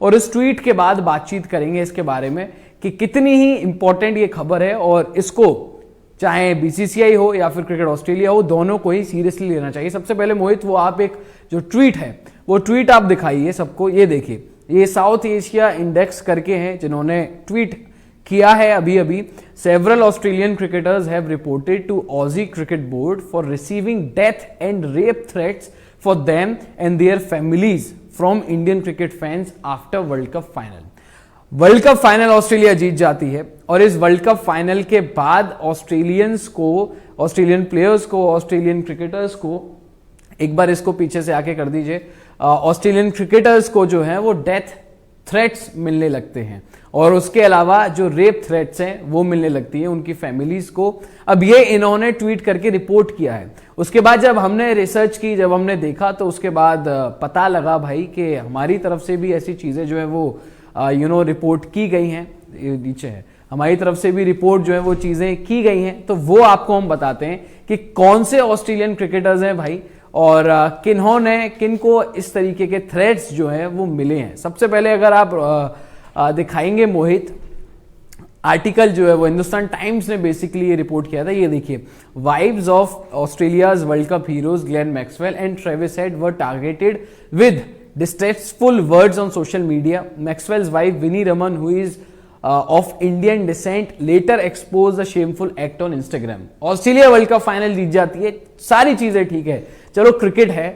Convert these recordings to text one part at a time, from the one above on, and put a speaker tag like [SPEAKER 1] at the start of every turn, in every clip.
[SPEAKER 1] और उस ट्वीट के बाद बातचीत करेंगे इसके बारे में कि कितनी ही इंपॉर्टेंट ये खबर है और इसको चाहे बीसीसीआई हो या फिर क्रिकेट ऑस्ट्रेलिया हो, दोनों को ही सीरियसली लेना चाहिए। सबसे पहले मोहित, वो आप एक जो ट्वीट है वो ट्वीट आप दिखाइए सबको। ये देखिए, ये साउथ एशिया इंडेक्स करके हैं जिन्होंने ट्वीट किया है अभी अभी। Several Australian cricketers have reported to Aussie cricket board for receiving death and rape threats for them and their families from Indian cricket fans after World Cup final. World Cup final Australia जीत जाती है और इस world Cup final के बाद Australians को, Australian players को, Australian cricketers को, एक बार इसको पीछे से आके कर दीजिए, ऑस्ट्रेलियन क्रिकेटर्स को जो है वो डेथ थ्रेट्स मिलने लगते हैं और उसके अलावा जो रेप थ्रेट्स हैं वो मिलने लगती है उनकी फैमिलीज को। अब ये इन्होंने ट्वीट करके रिपोर्ट किया है। उसके बाद जब हमने रिसर्च की, जब हमने देखा, तो उसके बाद पता लगा भाई कि हमारी तरफ से भी ऐसी चीजें जो है वो रिपोर्ट की गई हैं। नीचे है, हमारी तरफ से भी रिपोर्ट जो है वो चीजें की गई हैं, तो वो आपको हम बताते हैं कि कौन से ऑस्ट्रेलियन क्रिकेटर्स हैं भाई और किन्होंने, किनको इस तरीके के थ्रेट्स जो है वो मिले हैं। सबसे पहले अगर आप दिखाएंगे मोहित, आर्टिकल जो है वो हिंदुस्तान टाइम्स ने बेसिकली ये रिपोर्ट किया था। ये देखिए, wives of Australia's world cup heroes Glenn Maxwell and Travis head were targeted with distressful words on social media. Maxwell's wife Winnie Raman, who is of Indian descent, later exposed the shameful act on Instagram. Australia World Cup final जीत जाती है, सारी चीजें ठीक है, चलो cricket है,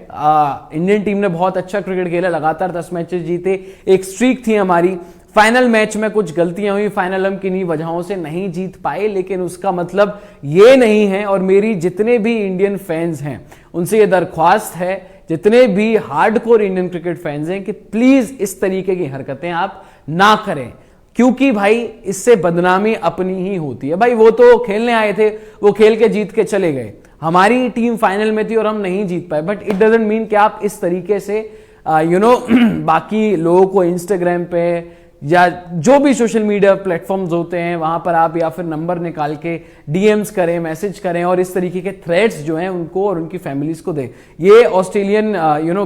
[SPEAKER 1] Indian team ने बहुत अच्छा क्रिकेट खेला, लगातार 10 मैचेस जीते, एक स्ट्रीक थी हमारी। फाइनल मैच में कुछ गलतियां हुई, फाइनल हम किन्हीं वजहों से नहीं जीत पाए, लेकिन उसका मतलब ये नहीं है, और मेरी जितने भी इंडियन फैंस हैं उनसे ये दरख्वास्त है, जितने भी हार्डकोर इंडियन क्रिकेट फैंस हैं, कि प्लीज इस तरीके की हरकतें आप ना करें, क्योंकि भाई इससे बदनामी अपनी ही होती है। भाई वो तो खेलने आए थे, वो खेल के जीत के चले गए, हमारी टीम फाइनल में थी और हम नहीं जीत पाए, बट इट डजंट मीन कि आप इस तरीके से बाकी लोगों को इंस्टाग्राम पे या जो भी सोशल मीडिया प्लेटफॉर्म्स होते हैं वहां पर आप या फिर नंबर निकाल के डीएम्स करें, मैसेज करें और इस तरीके के थ्रेट्स जो हैं उनको और उनकी फैमिलीज को दें। ये ऑस्ट्रेलियन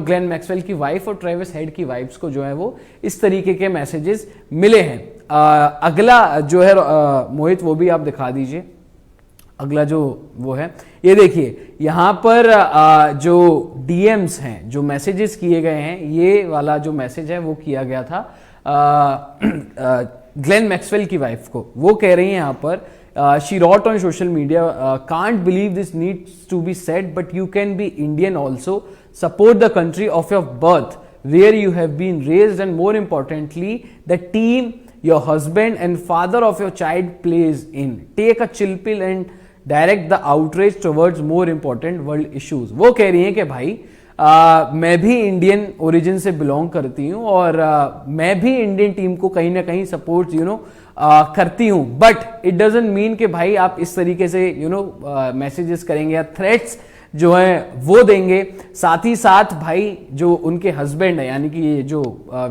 [SPEAKER 1] ग्लेन मैक्सवेल की वाइफ और ट्रेविस हेड की वाइफ्स को जो है वो इस तरीके के मैसेजेस मिले हैं। अगला जो है मोहित, वो भी आप दिखा दीजिए, अगला जो वो है, ये देखिए यहां पर जो डीएम्स हैं, जो मैसेजेस किए गए हैं, ये वाला जो मैसेज है वो किया गया था ग्लेन मैक्सवेल की वाइफ को। वो कह रही हैं यहां पर, she wrote on social media, can't believe this needs to be said but you can be Indian also, support the country of your birth where you have been raised and more importantly the team your husband and father of your child plays in. Take a chill pill and direct the outrage towards more important world issues. वो कह रही हैं कि भाई मैं भी Indian origin से belong करती हूँ और मैं भी इंडियन टीम को कहीं ना कहीं सपोर्ट करती हूँ, बट इट डजंट मीन कि भाई आप इस तरीके से मैसेजेस करेंगे या थ्रेट्स जो है वो देंगे। साथ ही साथ भाई जो उनके हस्बैंड है, यानी कि ये जो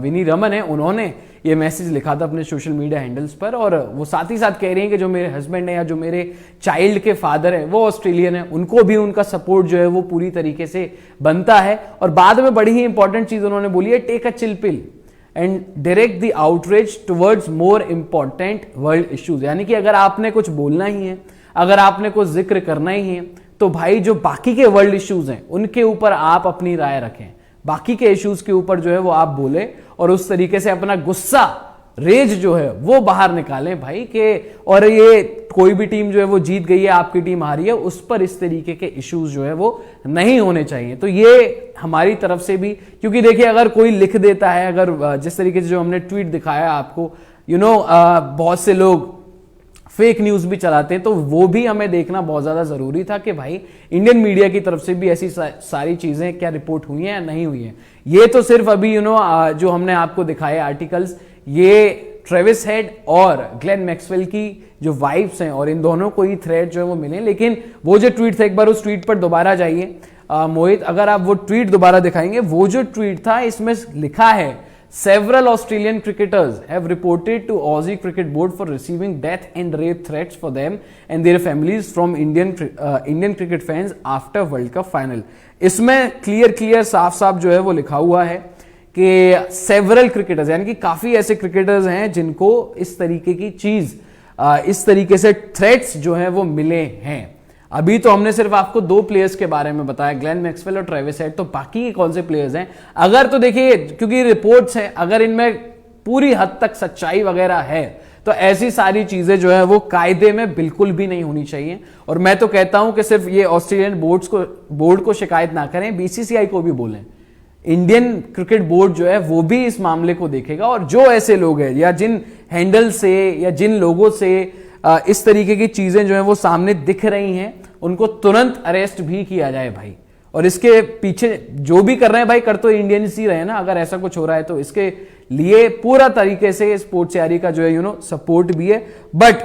[SPEAKER 1] विनी रमन है, उन्होंने ये मैसेज लिखा था अपने सोशल मीडिया हैंडल्स पर, और वो साथ ही साथ कह रही हैं कि जो मेरे हस्बैंड है या जो मेरे चाइल्ड के फादर है वो ऑस्ट्रेलियन है, उनको भी उनका सपोर्ट जो है वो पूरी तरीके से बनता है। और बाद में बड़ी ही इंपॉर्टेंट चीज उन्होंने बोली है, take a chill pill and direct the outreach towards more important world issues. यानी कि अगर आपने कुछ बोलना ही है, अगर आपने कुछ जिक्र करना ही है, तो भाई जो बाकी के वर्ल्ड इश्यूज हैं उनके ऊपर आप अपनी राय रखें, बाकी के इश्यूज के ऊपर जो है वो आप बोले और उस तरीके से अपना गुस्सा, रेज जो है वो बाहर निकालें भाई के। और ये कोई भी टीम जो है वो जीत गई है, आपकी टीम हारी है, उस पर इस तरीके के इश्यूज जो है वो नहीं होने चाहिए। तो ये हमारी तरफ से भी, क्योंकि देखिए अगर कोई लिख देता है, अगर जिस तरीके से जो हमने ट्वीट दिखाया आपको, बहुत से लोग फेक न्यूज भी चलाते हैं, तो वो भी हमें देखना बहुत ज्यादा जरूरी था कि भाई इंडियन मीडिया की तरफ से भी ऐसी सारी चीजें क्या रिपोर्ट हुई हैं या नहीं हुई हैं। ये तो सिर्फ अभी जो हमने आपको दिखाए आर्टिकल्स, ये ट्रेविस हेड और ग्लेन मैक्सवेल की जो वाइफ्स हैं और इन दोनों को ही थ्रेट जो है वो मिले। लेकिन वो जो ट्वीट था, एक बार उस ट्वीट पर दोबारा जाइए मोहित, अगर आप वो ट्वीट दोबारा दिखाएंगे, वो जो ट्वीट था इसमें लिखा है, several Australian cricketers have reported to Aussie Cricket Board for receiving death and rape threats for them and their families from Indian cricket fans after World Cup final. इसमें क्लियर साफ जो है वो लिखा हुआ है कि सेवरल क्रिकेटर्स यानी कि काफी ऐसे क्रिकेटर्स हैं जिनको इस तरीके की चीज, इस तरीके से थ्रेट्स जो है वो मिले हैं। अभी तो हमने सिर्फ आपको 2 प्लेयर्स के बारे में बताया, ग्लेन मैक्सवेल और ट्रेविस हेड, तो बाकी कौन से प्लेयर्स हैं अगर, तो देखिए क्योंकि रिपोर्ट्स हैं, अगर इनमें पूरी हद तक सच्चाई वगैरह है तो ऐसी सारी चीजें जो है वो कायदे में बिल्कुल भी नहीं होनी चाहिए। और मैं तो कहता हूं कि सिर्फ ये ऑस्ट्रेलियन बोर्ड को शिकायत ना करें, बीसीसीआई को भी बोलें, इंडियन क्रिकेट बोर्ड जो है वो भी इस मामले को देखेगा और जो ऐसे लोग हैं या जिन हैंडल से या जिन लोगों से इस तरीके की चीजें जो है वो सामने दिख रही हैं उनको तुरंत अरेस्ट भी किया जाए भाई। और इसके पीछे जो भी कर रहे हैं भाई, कर तो इंडियंस ही रहे ना, अगर ऐसा कुछ हो रहा है तो इसके लिए पूरा तरीके से स्पोर्ट्स यारी का जो है सपोर्ट भी है। बट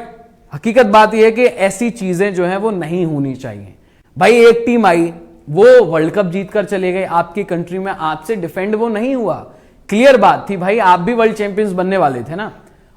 [SPEAKER 1] हकीकत बात यह है कि ऐसी चीजें जो है वो नहीं होनी चाहिए भाई। एक टीम आई, वो वर्ल्ड कप जीतकर चले गए आपकी कंट्री में, आपसे डिफेंड वो नहीं हुआ, क्लियर बात थी भाई, आप भी वर्ल्ड चैंपियंस बनने वाले थे ना,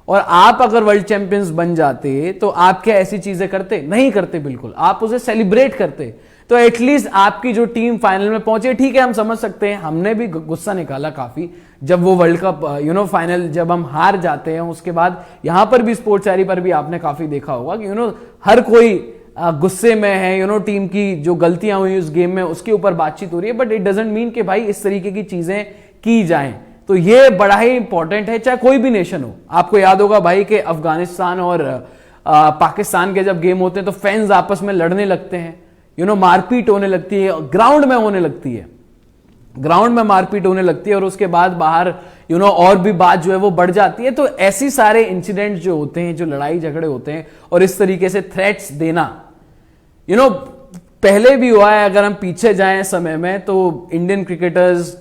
[SPEAKER 1] और आप अगर वर्ल्ड चैंपियंस बन जाते तो आप क्या ऐसी चीजें करते? नहीं करते बिल्कुल, आप उसे सेलिब्रेट करते। तो एटलीस्ट आपकी जो टीम फाइनल में पहुंचे, ठीक है हम समझ सकते हैं, हमने भी गुस्सा निकाला काफी जब वो वर्ल्ड कप फाइनल जब हम हार जाते हैं। उसके बाद यहां पर भी स्पोर्ट्स यारी पर भी आपने काफी देखा होगा कि हर कोई गुस्से में है, टीम की जो गलतियां हुई उस गेम में उसके ऊपर बातचीत हो रही है। बट इट डजंट मीन कि भाई इस तरीके की चीजें की जाएं। तो ये बड़ा ही इंपॉर्टेंट है, चाहे कोई भी नेशन हो। आपको याद होगा भाई कि अफगानिस्तान और पाकिस्तान के जब गेम होते हैं तो फैंस आपस में लड़ने लगते हैं, मारपीट होने लगती है, ग्राउंड में होने लगती है, ग्राउंड में मारपीट होने लगती है और उसके बाद बाहर और भी बात जो है वो बढ़ जाती है। तो ऐसी सारे इंसिडेंट जो होते हैं, जो लड़ाई झगड़े होते हैं और इस तरीके से थ्रेट्स देना, पहले भी हुआ है। अगर हम पीछे जाएं समय में तो इंडियन क्रिकेटर्स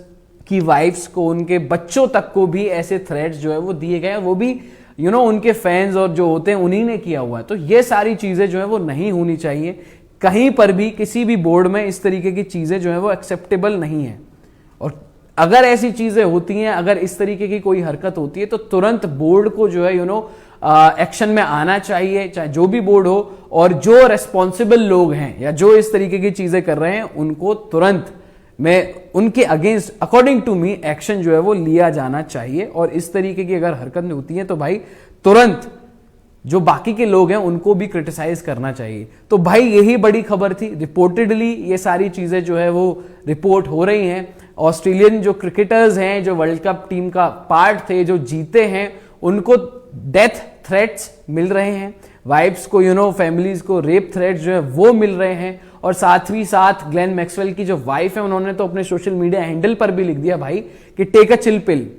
[SPEAKER 1] की वाइफ्स को, उनके बच्चों तक को भी ऐसे थ्रेट्स जो है वो दिए गए हैं, वो भी उनके फैंस और जो होते हैं उन्हीं ने किया हुआ है। तो ये सारी चीजें जो है वो नहीं होनी चाहिए कहीं पर भी, किसी भी बोर्ड में इस तरीके की चीजें जो है वो एक्सेप्टेबल नहीं है। और अगर ऐसी चीजें होती हैं, अगर इस तरीके की कोई हरकत होती है तो तुरंत बोर्ड को जो है एक्शन में आना चाहिए, चाहे जो भी बोर्ड हो, और जो रेस्पॉन्सिबल लोग हैं या जो इस तरीके की चीजें कर रहे हैं उनको तुरंत में उनके against according to me action जो है वो लिया जाना चाहिए। और इस तरीके की अगर हरकत होती है तो भाई तुरंत जो बाकी के लोग हैं उनको भी क्रिटिसाइज करना चाहिए। तो भाई यही बड़ी खबर थी, रिपोर्टेडली ये सारी चीजें जो है वो रिपोर्ट हो रही हैं। ऑस्ट्रेलियन जो क्रिकेटर्स हैं, जो वर्ल्ड कप टीम का पार्ट थे, जो जीते हैं, उनको डेथ थ्रेट्स मिल रहे हैं, वाइफ्स को फैमिलीज को रेप थ्रेट्स जो है वो मिल रहे हैं। और साथ ही साथ ग्लेन मैक्सवेल की जो वाइफ है उन्होंने तो अपने सोशल मीडिया हैंडल पर भी लिख दिया भाई कि टेक अ चिल पिल।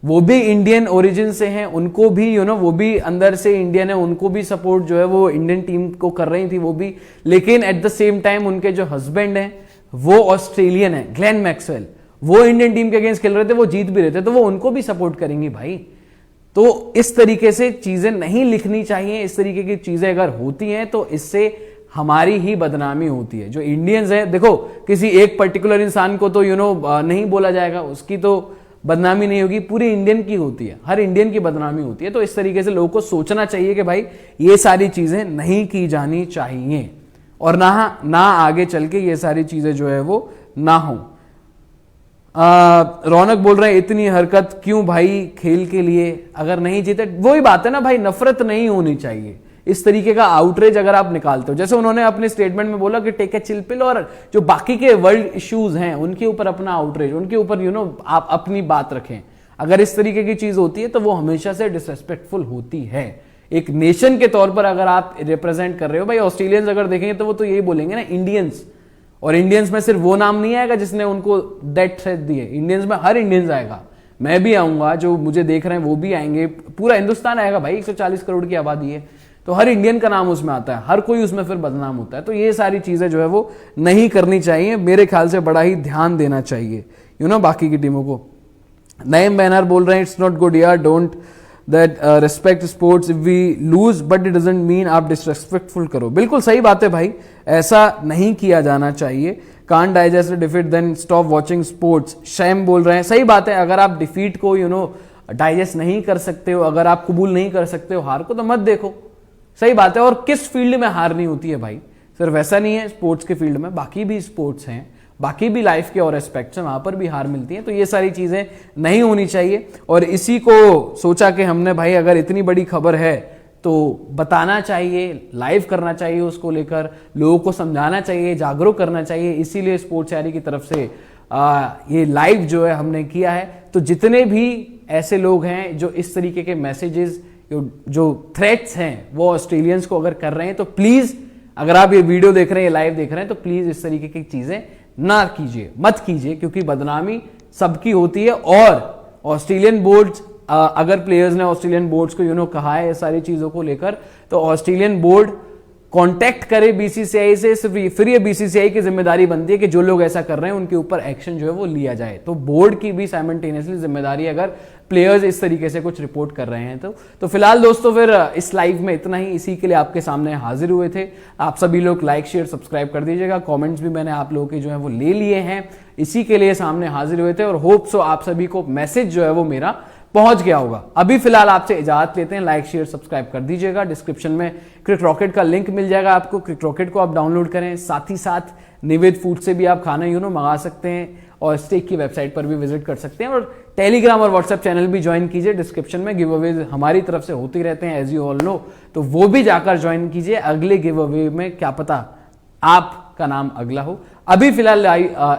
[SPEAKER 1] वो भी इंडियन ओरिजिन से हैं, उनको भी वो भी अंदर से इंडियन है, उनको भी सपोर्ट जो है वो इंडियन टीम को कर रही थी वो भी, लेकिन एट द सेम टाइम उनके जो हस्बैंड हैं वो ऑस्ट्रेलियन है, ग्लेन मैक्सवेल, वो इंडियन टीम के अगेंस्ट खेल रहे थे, वो जीत भी रहे थे, तो वो उनको भी सपोर्ट करेंगी भाई। तो इस तरीके से चीजें नहीं लिखनी चाहिए। इस तरीके की चीजें अगर होती हैं तो इससे हमारी ही बदनामी होती है। जो इंडियंस हैं, देखो किसी एक पर्टिकुलर इंसान को तो नहीं बोला जाएगा, उसकी तो बदनामी नहीं होगी, पूरी इंडियन की होती है, हर इंडियन की बदनामी होती है। तो इस तरीके से लोगों को सोचना चाहिए कि भाई ये सारी चीजें नहीं की जानी चाहिए और ना आगे चल के ये सारी चीजें जो है वो ना हो। रौनक बोल रहे हैं इतनी हरकत क्यों भाई, खेल के लिए अगर नहीं जीते, वही बात है ना भाई, नफरत नहीं होनी चाहिए। इस तरीके का आउटरीच अगर आप निकालते हो, जैसे उन्होंने अपने स्टेटमेंट में बोला कि टेक ए चिल पिल, और जो बाकी के वर्ल्ड इश्यूज हैं उनके ऊपर अपना आउटरीच, उनके ऊपर आप अपनी बात रखें। अगर इस तरीके की चीज होती है तो वो हमेशा से डिसरेस्पेक्टफुल होती है। एक नेशन के तौर पर अगर आप रिप्रेजेंट कर रहे हो, भाई ऑस्ट्रेलियंस अगर देखेंगे तो वो तो यही बोलेंगे ना इंडियंस, और इंडियंस में सिर्फ वो नाम नहीं आएगा जिसने उनको डेथ थ्रेट दिए, इंडियंस में हर इंडियंस आएगा, मैं भी आऊंगा, जो मुझे देख रहे हैं वो भी आएंगे, पूरा हिंदुस्तान आएगा भाई, 140 करोड़ की आबादी है, तो हर इंडियन का नाम उसमें आता है, हर कोई उसमें फिर बदनाम होता है। तो ये सारी चीजें जो है वो नहीं करनी चाहिए, मेरे ख्याल से बड़ा ही ध्यान देना चाहिए बाकी की टीमों को। नईम बैनर बोल रहे हैं इट्स नॉट गुड यार, don't that respect sports, if we lose but it doesn't mean आप डिसरेस्पेक्टफुल करो। बिल्कुल सही बात है भाई, ऐसा नहीं किया जाना चाहिए। Can't digest defeat then stop watching sports, shame बोल रहे हैं सही बात है, अगर आप डिफीट को डाइजेस्ट नहीं कर सकते हो, अगर आप कबूल नहीं कर सकते हो हार को, तो मत देखो, सही बात है। और किस फील्ड में हार नहीं होती है भाई, सिर्फ ऐसा नहीं है स्पोर्ट्स के फील्ड में, बाकी भी स्पोर्ट्स हैं, बाकी भी लाइफ के और एस्पेक्ट्स हैं, वहां पर भी हार मिलती है। तो ये सारी चीजें नहीं होनी चाहिए। और इसी को सोचा कि हमने भाई अगर इतनी बड़ी खबर है तो बताना चाहिए, लाइव करना चाहिए, उसको लेकर लोगों को समझाना चाहिए, जागरूक करना चाहिए। इसीलिए स्पोर्ट्स यारी की तरफ से ये लाइव जो है हमने किया है। तो जितने भी ऐसे लोग हैं जो इस तरीके के मैसेजेस, जो थ्रेट्स हैं वो ऑस्ट्रेलियंस को अगर कर रहे हैं, तो प्लीज अगर आप ये वीडियो देख रहे हैं, लाइव देख रहे हैं, तो प्लीज इस तरीके की चीजें ना कीजिए, मत कीजिए, क्योंकि बदनामी सबकी होती है। और ऑस्ट्रेलियन बोर्ड्स, अगर प्लेयर्स ने ऑस्ट्रेलियन बोर्ड्स को कहा है ये सारी चीजों को लेकर, तो ऑस्ट्रेलियन बोर्ड कांटेक्ट करे बीसीसीआई से, फिर ये बीसीसीआई की जिम्मेदारी बनती है कि जो लोग ऐसा कर रहे हैं उनके ऊपर एक्शन जो है वो लिया जाए। तो बोर्ड की भी साइमल्टेनियसली जिम्मेदारी है अगर प्लेयर्स इस तरीके से कुछ रिपोर्ट कर रहे हैं तो फिलहाल दोस्तों फिर इस लाइव में इतना ही। इसी के लिए आपके सामने हाजिर हुए थे। आप सभी लोग लाइक शेयर सब्सक्राइब कर दीजिएगा। कमेंट्स भी मैंने आप लोगों के जो है वो ले लिए हैं, इसी के लिए सामने हाजिर हुए थे। और होप सो आप सभी को मैसेज जो है वो मेरा पहुंच गया होगा। अभी फिलहाल आपसे इजाजत लेते हैं। लाइक शेयर सब्सक्राइब कर दीजिएगा। डिस्क्रिप्शन में क्रिक रॉकेट का लिंक मिल जाएगा आपको, क्रिक रॉकेट को आप डाउनलोड करें। साथ ही साथ निवेद फूड से भी आप खाना मंगा सकते हैं और स्टेक की वेबसाइट पर भी विजिट कर सकते हैं। और टेलीग्राम और व्हाट्सएप चैनल भी ज्वाइन कीजिए। डिस्क्रिप्शन में गिव अवेज हमारी तरफ से होते रहते हैं, एज यू ऑल नो, तो वो भी जाकर ज्वाइन कीजिए। अगले गिव अवे में क्या पता आपका नाम अगला हो। अभी फिलहाल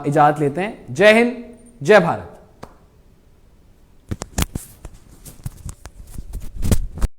[SPEAKER 1] इजाजत लेते हैं। जय हिंद, जय भारत।